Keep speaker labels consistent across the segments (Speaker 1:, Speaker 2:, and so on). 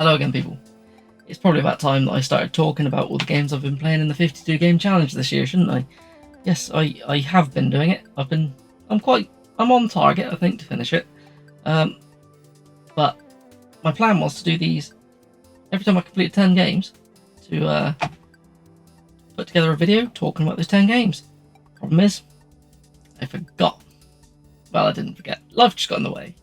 Speaker 1: Hello again, people. It's probably about time that I started talking about all the games I've been playing in the 52 game challenge this year, shouldn't I? Yes, I have been doing it. I'm on target, I think, to finish it. But my plan was to do these every time I complete 10 games to put together a video talking about those 10 games. Problem is, I forgot. Well, I didn't forget. Life just got in the way.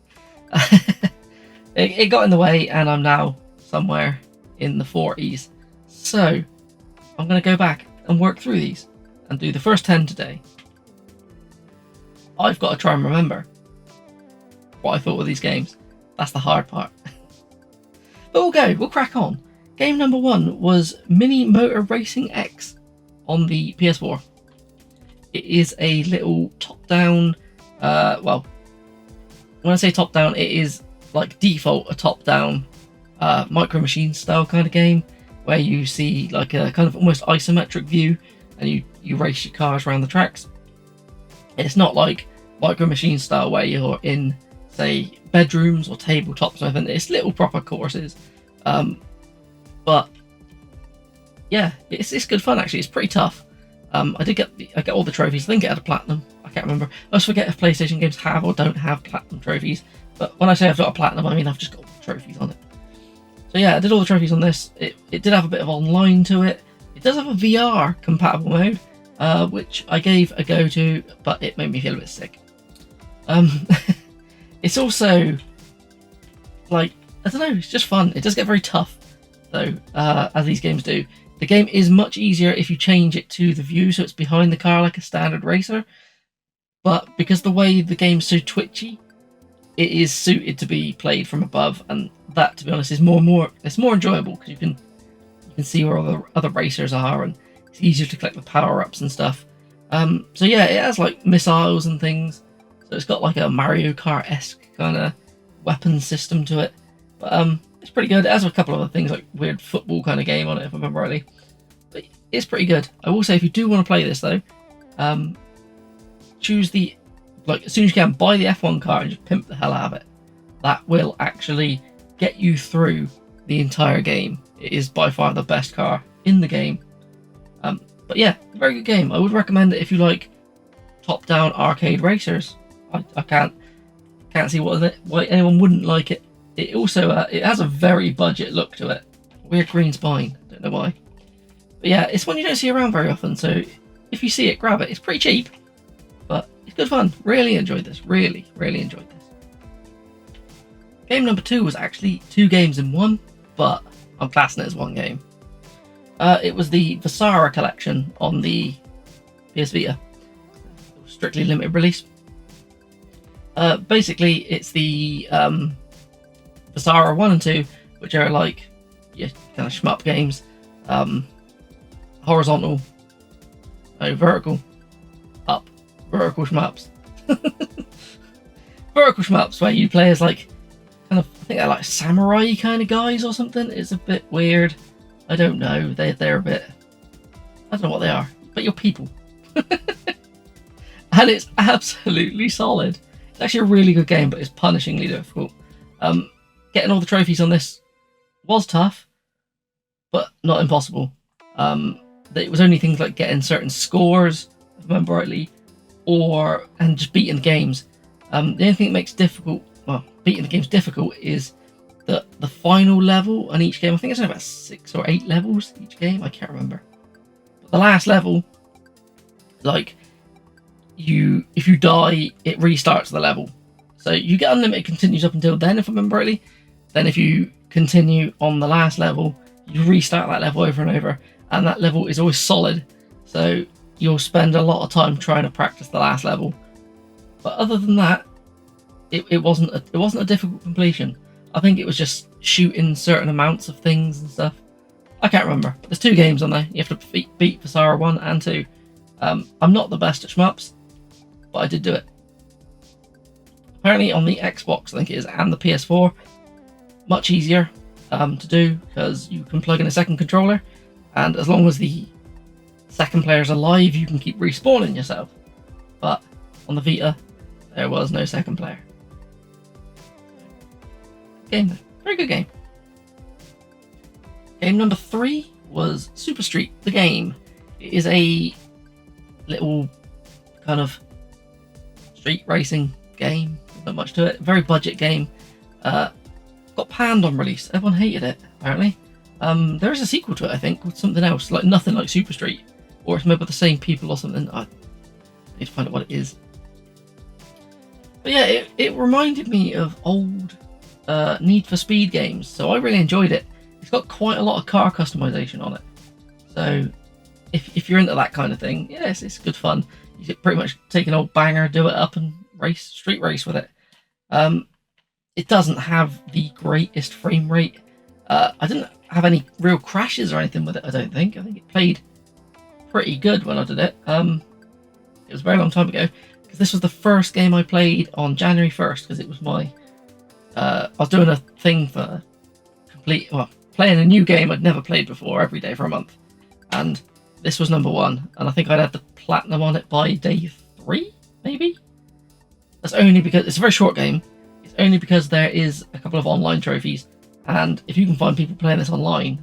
Speaker 1: It got in the way, and I'm now somewhere in the 40s. So I'm going to go back and work through these and do the first 10 today. I've got to try and remember what I thought of these games. That's the hard part. But we'll crack on. Game number 1 was Mini Motor Racing X on the PS4. It is a little top-down, well, when I say top-down, it is like default a top-down Micro Machines style kind of game where you see like a kind of almost isometric view and you race your cars around the tracks. It's not like Micro Machines style where you're in, say, bedrooms or tabletops or anything. It's little proper courses. But yeah, it's good fun actually. It's pretty tough. I get all the trophies. I think it had a platinum. I can't remember. I always forget if PlayStation games have or don't have platinum trophies. But when I say I've got a platinum, I mean I've just got trophies on it. So yeah, I did all the trophies on this. It did have a bit of online to it. It does have a VR compatible mode, which I gave a go to, but it made me feel a bit sick. It's also like, I don't know, it's just fun. It does get very tough though, as these games do. The game is much easier if you change it to the view, so it's behind the car like a standard racer. But because the way the game's so twitchy, it is suited to be played from above, and that, to be honest, is more enjoyable because you can see where all the other racers are, and it's easier to collect the power-ups and stuff. So yeah, it has like missiles and things, so it's got like a Mario Kart-esque kind of weapon system to it. But it's pretty good. It has a couple of other things like weird football kind of game on it, if I remember rightly. But it's pretty good. I will say, if you do want to play this though, choose the, like, as soon as you can, buy the F1 car and just pimp the hell out of it. That will actually get you through the entire game. It is by far the best car in the game. But yeah, very good game. I would recommend it if you like top-down arcade racers. I can't see why anyone wouldn't like it. It also it has a very budget look to it. Weird green spine. Don't know why. But yeah, it's one you don't see around very often. So if you see it, grab it. It's pretty cheap. But it's good fun. Really enjoyed this. Really enjoyed this. Game number 2 was actually 2 games in one, but I'm classing it as one game. It was the Visara collection on the PS Vita. It was strictly limited release. Basically, it's the Visara 1 and 2, which are like, yeah, kind of shmup games. Horizontal, vertical, up. Vertical shmups. Vertical shmups where you play as like kind of, I think they're like samurai kind of guys or something. It's a bit weird. I don't know. They're a bit, I don't know what they are, but you're people. And it's absolutely solid. It's actually a really good game, but it's punishingly difficult. Getting all the trophies on this was tough, but not impossible. It was only things like getting certain scores, if I remember rightly, and just beating the games. The only thing that makes beating the games difficult is that the final level on each game, I think it's only about 6 or 8 levels each game, I can't remember. But the last level, like, if you die, it restarts the level. So you get unlimited continues up until then, if I remember rightly. Then if you continue on the last level, you restart that level over and over, and that level is always solid. So you'll spend a lot of time trying to practice the last level. But other than that, it wasn't a difficult completion. I think it was just shooting certain amounts of things and stuff. I can't remember. There's 2 games on there. You have to beat Visara 1 and 2. I'm not the best at shmups, but I did do it. Apparently on the Xbox, I think it is, and the PS4, much easier to do because you can plug in a second controller, and as long as the second player's alive, you can keep respawning yourself. But on the Vita, there was no second player. Game, very good game. Game number 3 was Super Street, the game. It is a little kind of street racing game, not much to it. Very budget game. Got panned on release. Everyone hated it, apparently. There is a sequel to it, I think, with something else, like nothing like Super Street, or it's made by the same people or something. I need to find out what it is. But yeah, it reminded me of old Need for Speed games, so I really enjoyed it. It's got quite a lot of car customization on it, so if you're into that kind of thing, yes, it's good fun. You can pretty much take an old banger, do it up, and street race with it. It doesn't have the greatest frame rate. I didn't have any real crashes or anything with it, I don't think. I think it played pretty good when I did it. It was a very long time ago, because this was the first game I played on January 1st, because it was my... I was doing a thing for playing a new game I'd never played before every day for a month. And this was number 1, and I think I'd had the platinum on it by day 3, maybe? That's only because it's a very short game. It's only because there is a couple of online trophies, and if you can find people playing this online,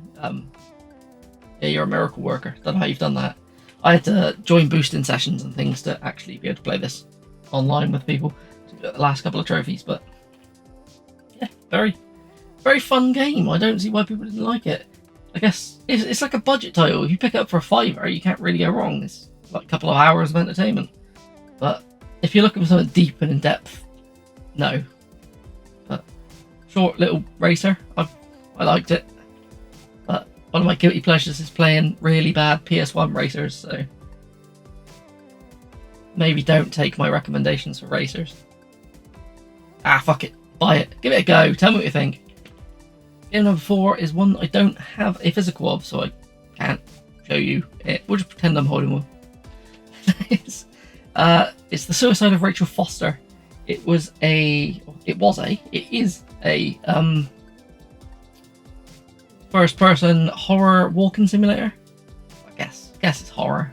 Speaker 1: yeah, you're a miracle worker. Don't know how you've done that. I had to join boosting sessions and things to actually be able to play this online with people to get the last couple of trophies, but yeah, very, very fun game. I don't see why people didn't like it. I guess it's like a budget title. If you pick it up for a £5, you can't really go wrong. It's like a couple of hours of entertainment. But if you're looking for something deep and in depth, no. But short little racer, I liked it. But one of my guilty pleasures is playing really bad PS1 racers, so maybe don't take my recommendations for racers. Ah, fuck it. Buy it. Give it a go. Tell me what you think. Game number 4 is one I don't have a physical of, so I can't show you it. We'll just pretend I'm holding one. It's The Suicide of Rachel Foster. It is a first-person horror walking simulator. I guess it's horror.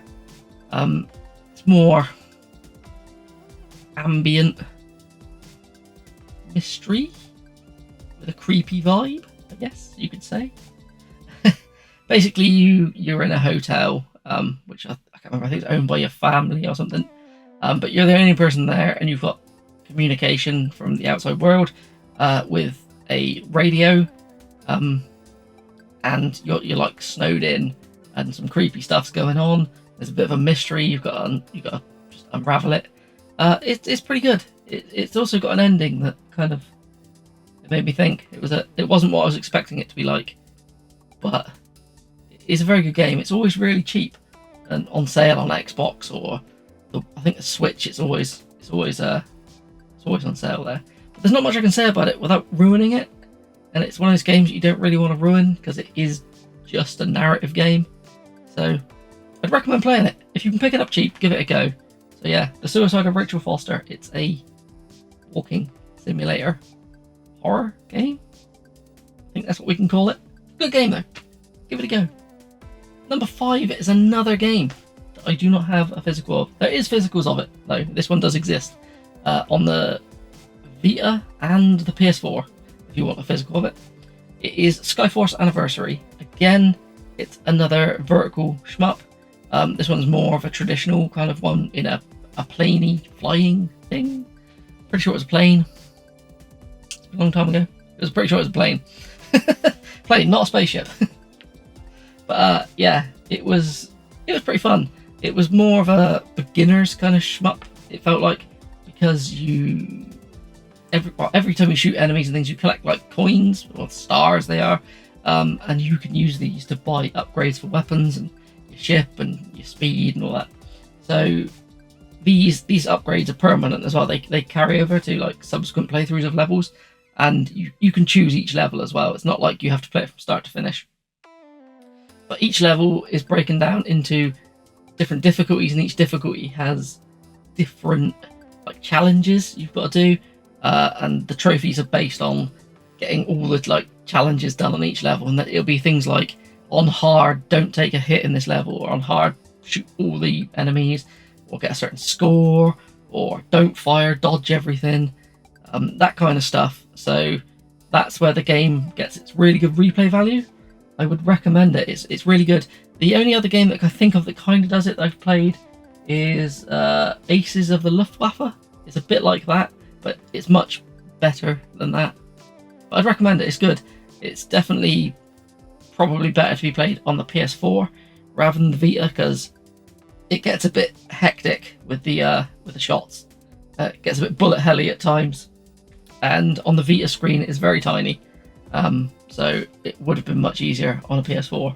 Speaker 1: It's more ambient mystery with a creepy vibe, I guess you could say. Basically, you're in a hotel, which I can't remember. I think it's owned by your family or something. But you're the only person there, and you've got communication from the outside world with a radio, and you're like snowed in, and some creepy stuff's going on. There's a bit of a mystery. You've got to just unravel it. It's pretty good. It's also got an ending that kind of made me think. It wasn't what I was expecting it to be like, but it's a very good game. It's always really cheap and on sale on Xbox or I think the Switch. It's always on sale there. But there's not much I can say about it without ruining it, and it's one of those games that you don't really want to ruin because it is just a narrative game. So I'd recommend playing it. If you can pick it up cheap, give it a go. So yeah, The Suicide of Rachel Foster. It's a walking simulator horror game. I think that's what we can call it. Good game though. Give it a go. Number 5 is another game that I do not have a physical of. There is physicals of it though. This one does exist on the Vita and the PS4 if you want a physical of it. It is Skyforce Anniversary. Again, it's another vertical shmup. This one's more of a traditional kind of one in a planey flying thing. Pretty sure it was a plane. It's a long time ago. I was pretty sure it was a plane. Plane, not a spaceship. But yeah, it was pretty fun. It was more of a beginner's kind of shmup, it felt like, because every time you shoot enemies and things, you collect like coins or stars they are, and you can use these to buy upgrades for weapons and your ship and your speed and all that. So these upgrades are permanent as well. They carry over to like subsequent playthroughs of levels, and you can choose each level as well. It's not like you have to play it from start to finish. But each level is broken down into different difficulties, and each difficulty has different like challenges you've got to do, and the trophies are based on getting all the like challenges done on each level. And that it'll be things like on hard, don't take a hit in this level, or on hard, shoot all the enemies, or get a certain score, or don't fire, dodge everything, that kind of stuff. So that's where the game gets its really good replay value. I would recommend it. It's really good. The only other game that I think of that kind of does it that I've played is Aces of the Luftwaffe. It's a bit like that, but it's much better than that. But I'd recommend it. It's good. It's definitely probably better to be played on the PS4 rather than the Vita, because it gets a bit hectic with the shots. It gets a bit bullet helly at times, and on the Vita screen it's very tiny. So it would have been much easier on a PS4.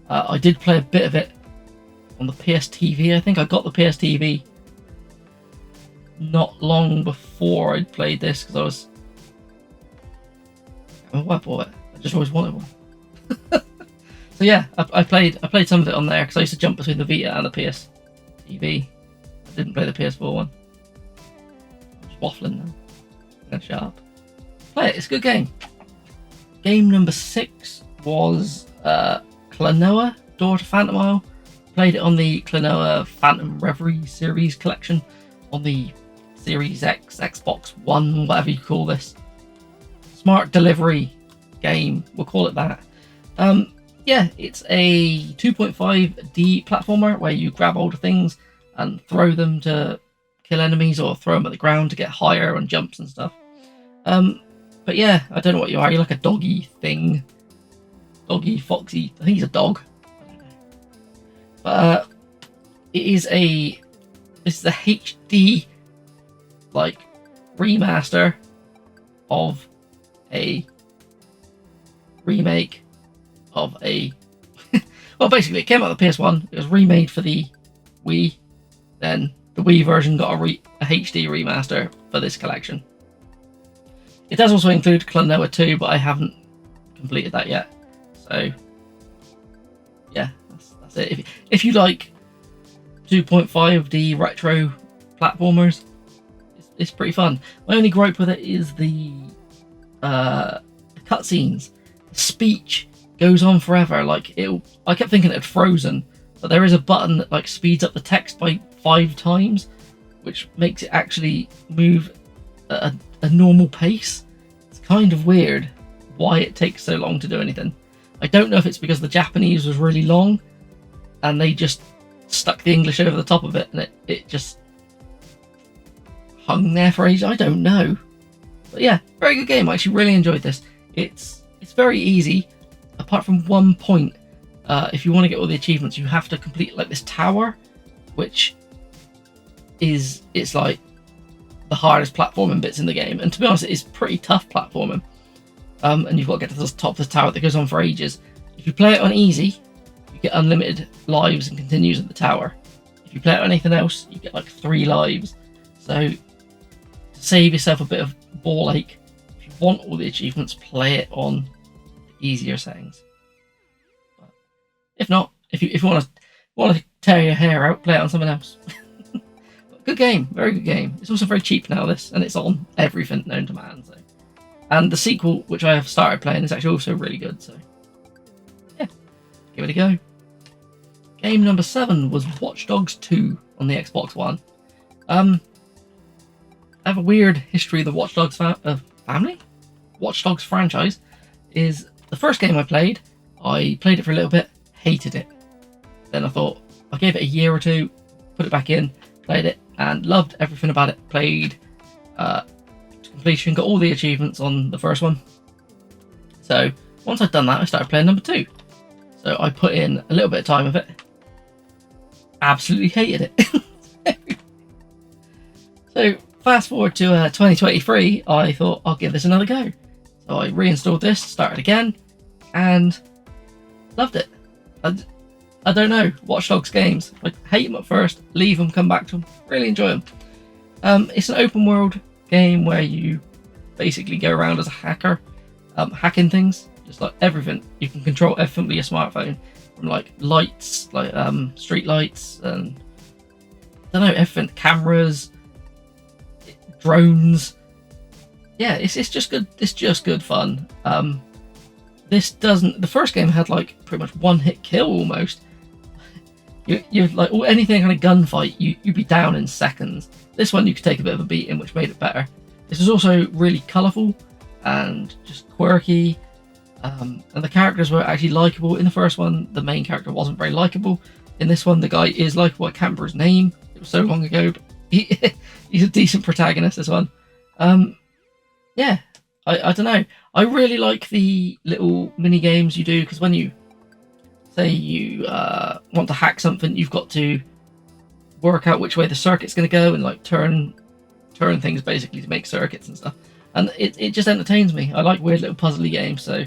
Speaker 1: I did play a bit of it on the PS TV. I think I got the PS TV not long before I'd played this, because I was... I bought it. I just always wanted one. So yeah, I played some of it on there, because I used to jump between the Vita and the PS TV. I didn't play the PS4 one. I'm just waffling now. I'm gonna shut up. Play it, it's a good game. Game number 6 was Klonoa, Door to Phantom Isle. Played it on the Klonoa Phantom Reverie series collection on the Series X, Xbox One, whatever you call this. Smart delivery game, we'll call it that. Yeah, it's a 2.5D platformer where you grab hold of things and throw them to kill enemies, or throw them at the ground to get higher on jumps and stuff. But yeah, I don't know what you are. You're like a doggy thing. Doggy, foxy. I think he's a dog. But this is the HD like remaster of a remake of a well, basically it came out on the PS1. It was remade for the Wii. Then the Wii version got a HD remaster for this collection. It does also include Klonoa 2, but I haven't completed that yet. So yeah, that's it. If you like 2.5D retro platformers, it's pretty fun. My only gripe with it is the cutscenes. The speech goes on forever. Like I kept thinking it had frozen, but there is a button that like speeds up the text by 5 times, which makes it actually move at a normal pace. It's kind of weird why it takes so long to do anything. I don't know if it's because the Japanese was really long and they just stuck the English over the top of it, and it just hung there for ages. I don't know. But yeah, very good game. I actually really enjoyed this. It's very easy, apart from one point. If you want to get all the achievements, you have to complete like this tower, which it's like the hardest platforming bits in the game. And to be honest, it is pretty tough platforming. And you've got to get to the top of the tower that goes on for ages. If you play it on easy, you get unlimited lives and continues at the tower. If you play it on anything else, you get like 3 lives. So to save yourself a bit of ball ache, if you want all the achievements, play it on the easier settings. But if not, if you want to tear your hair out, play it on something else. Good game, very good game. It's also very cheap now, this, and it's on everything known to man. So, and the sequel, which I have started playing, is actually also really good. So yeah, give it a go. Game number 7 was Watch Dogs 2 on the Xbox One. I have a weird history of the Watch Dogs family. Watch Dogs franchise is the first game I played. I played it for a little bit, hated it. Then I thought, I gave it a year or 2, put it back in, played it, and loved everything about it. Played to completion, got all the achievements on the first one. So once I'd done that, I started playing number 2. So I put in a little bit of time with it. Absolutely hated it. So fast forward to 2023, I thought I'll give this another go. So I reinstalled this, started again, and loved it. I don't know, Watch Dogs games. I hate them at first, leave them, come back to them, really enjoy them. It's an open world game where you basically go around as a hacker, hacking things, just like everything. You can control everything with your smartphone, from like lights, like street lights, and I don't know, everything, cameras, drones. Yeah, it's just good. It's just good fun. This doesn't. The first game had like pretty much one-hit kill almost. You're like anything kind of gunfight, you'd be down in seconds. This one you could take a bit of a beating, which made it better. This is also really colourful and just quirky. And the characters were actually likable. In the first one, the main character wasn't very likable. In this one, the guy is likable. I can't remember his name. It was so long ago, but he's a decent protagonist, this one. Yeah, I don't know. I really like the little mini games you do, because when you say you want to hack something, you've got to work out which way the circuit's going to go and like turn things basically to make circuits and stuff. And it just entertains me. I like weird little puzzly games, so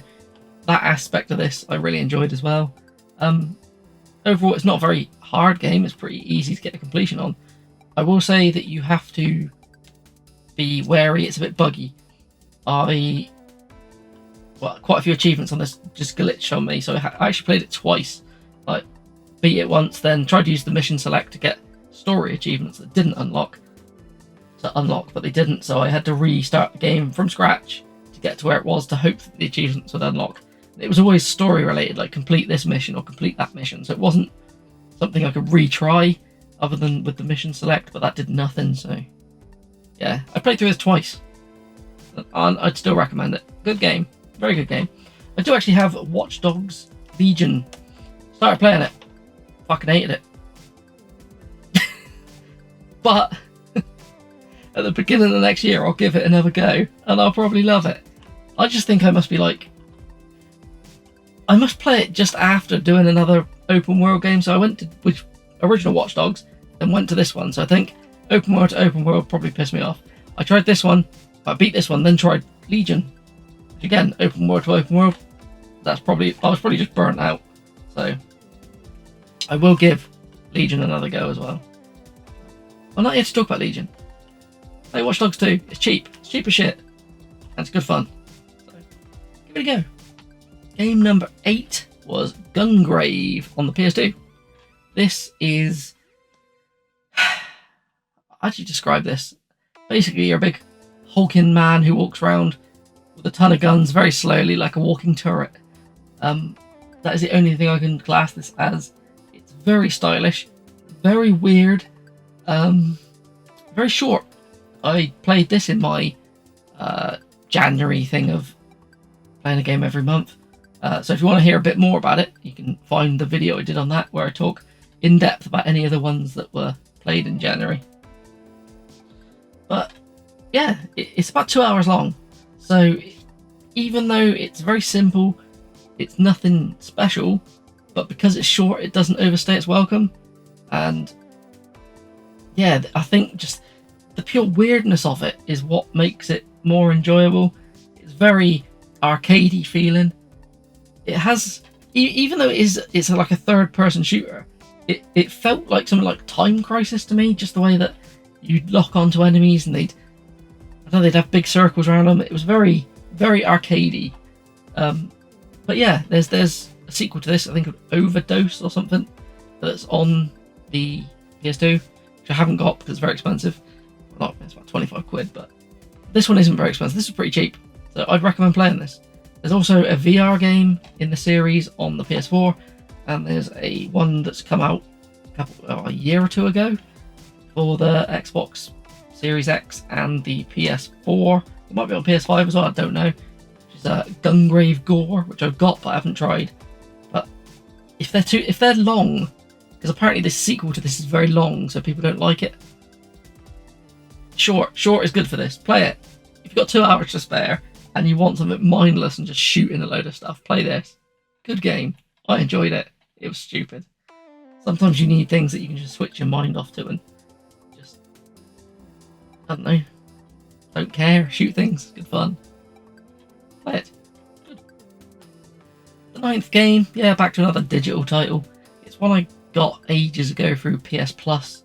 Speaker 1: that aspect of this I really enjoyed as well. Overall, it's not a very hard game. It's pretty easy to get a completion on. I will say that you have to be wary. It's a bit buggy. Quite a few achievements on this just glitched on me, so I actually played it twice. Like, beat it once, then tried to use the mission select to get story achievements that didn't unlock, but they didn't, so I had to restart the game from scratch to get to where it was to hope that the achievements would unlock. It was always story related, like complete this mission or complete that mission, so it wasn't something I could retry other than with the mission select, but that did nothing. So yeah, I played through this twice and I'd still recommend it. Good game, very good game. I do actually have Watch Dogs Legion. Started playing it, fucking hated it. But at the beginning of the next year, I'll give it another go, and I'll probably love it. I just think I must play it just after doing another open world game. So I went to original Watch Dogs, then went to this one. So I think open world to open world probably pissed me off. I tried this one, I beat this one, then tried Legion, which again, open world to open world. I was probably just burnt out. So I will give Legion another go as well. I'm not here to talk about Legion. Play Watch Dogs 2. It's cheap. It's cheap as shit. And it's good fun. So, give it a go. Game number 8 was Gungrave on the PS2. This is... How do you describe this? Basically, you're a big hulking man who walks around with a ton of guns very slowly, like a walking turret. That is the only thing I can class this as. It's very stylish, very weird, very short. I played this in my January thing of playing a game every month. So if you want to hear a bit more about it, you can find the video I did on that where I talk in depth about any of the ones that were played in January. But yeah, it's about 2 hours long. So even though it's very simple, it's nothing special, but because it's short, it doesn't overstay its welcome. And yeah, I think just the pure weirdness of it is what makes it more enjoyable. It's very arcadey feeling. It has, even though it's like a third-person shooter, it felt like something like Time Crisis to me. Just the way that you'd lock onto enemies and they'd have big circles around them. It was very, very arcadey. But yeah, there's a sequel to this. I think Overdose or something that's on the PS2, which I haven't got because it's very expensive. Well, it's about 25 quid, but this one isn't very expensive. This is pretty cheap, so I'd recommend playing this. There's also a VR game in the series on the PS4, and there's a one that's come out a year or two ago for the Xbox Series X and the PS4. It might be on PS5 as well, I don't know. Which is Gungrave Gore, which I've got but I haven't tried. But if they're long, because apparently this sequel to this is very long, so people don't like it. Short is good for this. Play it. If you've got 2 hours to spare and you want something mindless and just shooting a load of stuff, play this. Good game. I enjoyed it. It was stupid. Sometimes you need things that you can just switch your mind off to and just, I don't know, don't care, shoot things. Good fun. Play it. Good. The 9th game, yeah, back to another digital title. It's one I got ages ago through PS Plus.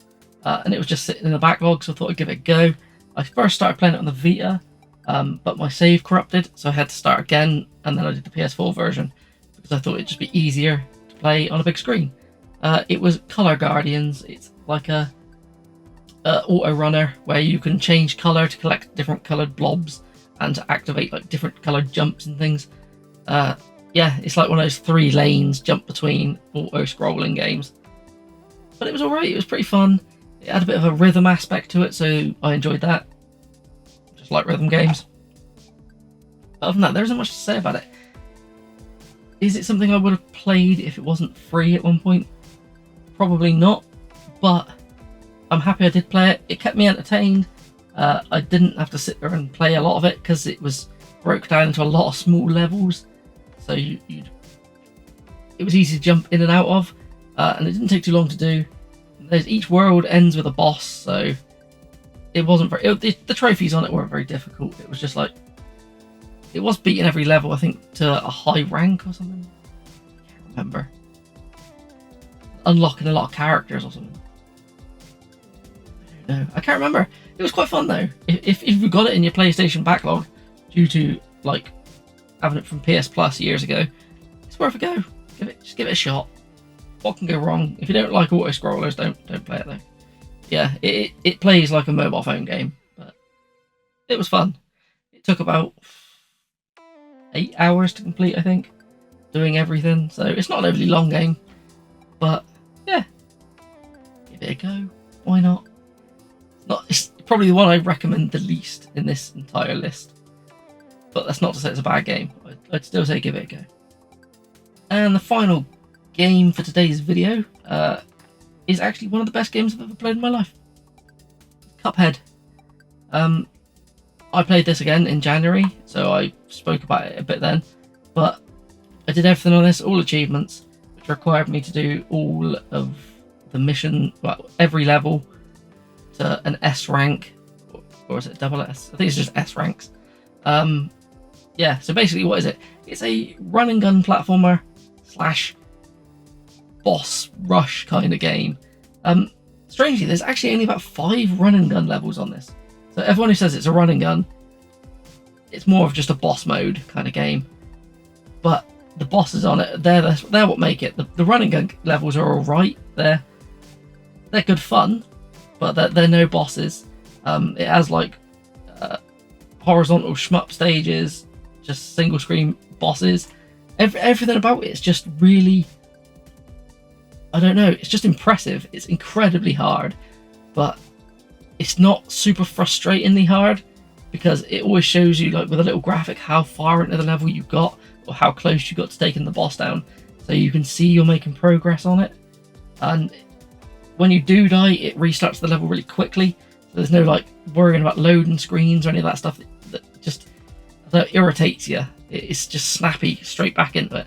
Speaker 1: And it was just sitting in the backlog, so I thought I'd give it a go. I first started playing it on the Vita, but my save corrupted, so I had to start again, and then I did the PS4 version, because I thought it'd just be easier to play on a big screen. It was Color Guardians. It's like a auto runner, where you can change colour to collect different coloured blobs, and to activate like different coloured jumps and things. Yeah, it's like one of those 3 lanes jump between auto-scrolling games. But it was alright, it was pretty fun. It had a bit of a rhythm aspect to it, so I enjoyed that. Just like rhythm games. Other than that, there isn't much to say about it. Is it something I would have played if it wasn't free at one point? Probably not, but I'm happy I did play it. It kept me entertained. I didn't have to sit there and play a lot of it because it was broke down into a lot of small levels, so it was easy to jump in and out of, and it didn't take too long to do. Each world ends with a boss, so it wasn't very. The trophies on it weren't very difficult. It was just like it was beating every level, I think, to a high rank or something. I can't remember. Unlocking a lot of characters or something. I don't know. I can't remember. It was quite fun though. If you got it in your PlayStation backlog due to like having it from PS Plus years ago, it's worth a go. Just give it a shot. What can go wrong? If you don't like auto scrollers, don't play it though. Yeah, it plays like a mobile phone game, but it was fun. It took about 8 hours to complete, I think, doing everything. So it's not an overly long game, but yeah, give it a go. Why not? It's probably the one I recommend the least in this entire list, but that's not to say it's a bad game. I'd still say give it a go. And the final game for today's video is actually one of the best games I've ever played in my life. Cuphead. I played this again in January, so I spoke about it a bit then, but I did everything on this, all achievements, which required me to do all of the mission, well, every level to an S rank, or is it double S? I think it's just S ranks. Yeah, so basically what is it? It's a run and gun platformer slash boss rush kind of game. Strangely, there's actually only about 5 run and gun levels on this. So everyone who says it's a run and gun, it's more of just a boss mode kind of game. But the bosses on it, they're what make it. The run and gun levels are alright. They're good fun, but they're no bosses. It has like horizontal shmup stages, just single screen bosses. Everything about it is just really, I don't know, it's just impressive. It's incredibly hard, but it's not super frustratingly hard because it always shows you, like with a little graphic, how far into the level you got or how close you got to taking the boss down, so you can see you're making progress on it. And when you do die, it restarts the level really quickly, so there's no like worrying about loading screens or any of that stuff that just irritates you. It's just snappy straight back into it.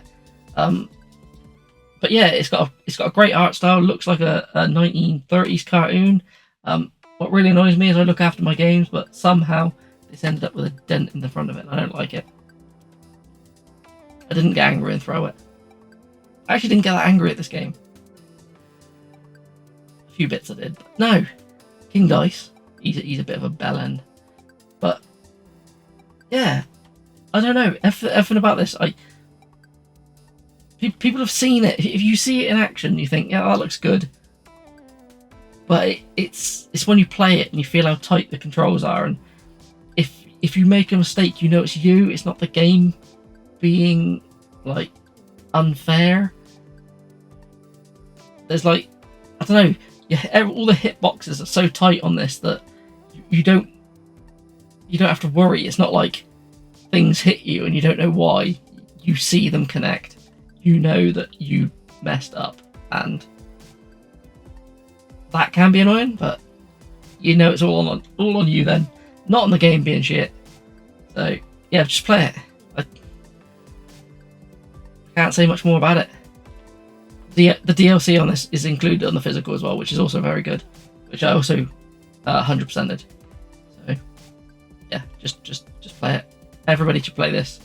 Speaker 1: But yeah, it's got a great art style. Looks like a 1930s cartoon. What really annoys me is I look after my games, but somehow it's ended up with a dent in the front of it, and I don't like it. I didn't get angry and throw it. I actually didn't get that angry at this game. A few bits I did, but no. King Dice, he's a bit of a bellend. But yeah, I don't know. Everything about this, people have seen it. If you see it in action, you think, yeah, that looks good. But it's when you play it and you feel how tight the controls are, and if you make a mistake, you know it's you. It's not the game being like unfair. There's like, I don't know. Yeah, all the hitboxes are so tight on this that you don't have to worry. It's not like things hit you and you don't know why. You see them connect. You know that you messed up, and that can be annoying, but you know it's all on you then, not on the game being shit. So yeah, just play it. I can't say much more about it. The DLC on this is included on the physical as well, which is also very good, which I also 100%ed. So yeah, just play it. Everybody should play this.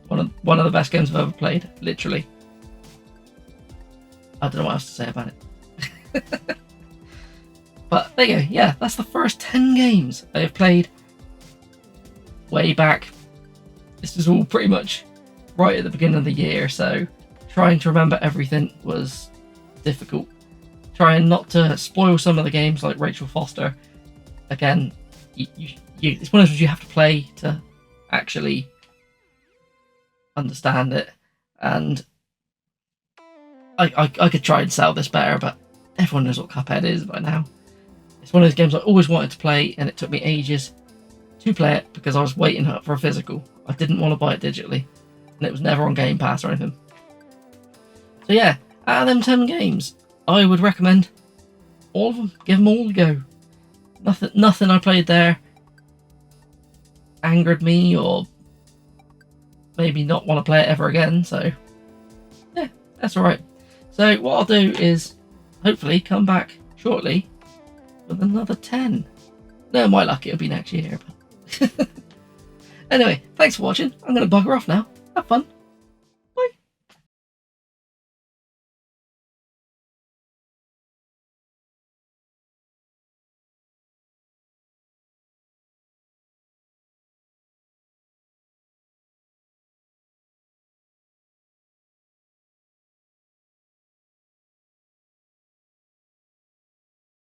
Speaker 1: One of the best games I've ever played, literally. I don't know what else to say about it. But there you go. Yeah, that's the first 10 games I have played way back. This is all pretty much right at the beginning of the year, so trying to remember everything was difficult. Trying not to spoil some of the games like Rachel Foster. Again, it's one of those you have to play to actually understand it, and I could try and sell this better, but everyone knows what Cuphead is by now. It's one of those games I always wanted to play, and it took me ages to play it because I was waiting for a physical. I didn't want to buy it digitally, and it was never on Game Pass or anything. So yeah, out of them 10 games, I would recommend all of them. Give them all a go. Nothing I played there angered me or made me not want to play it ever again. So yeah, that's alright. So what I'll do is hopefully come back shortly with another 10. No, my luck, it'll be next year. But anyway, thanks for watching. I'm going to bugger off now. Have fun.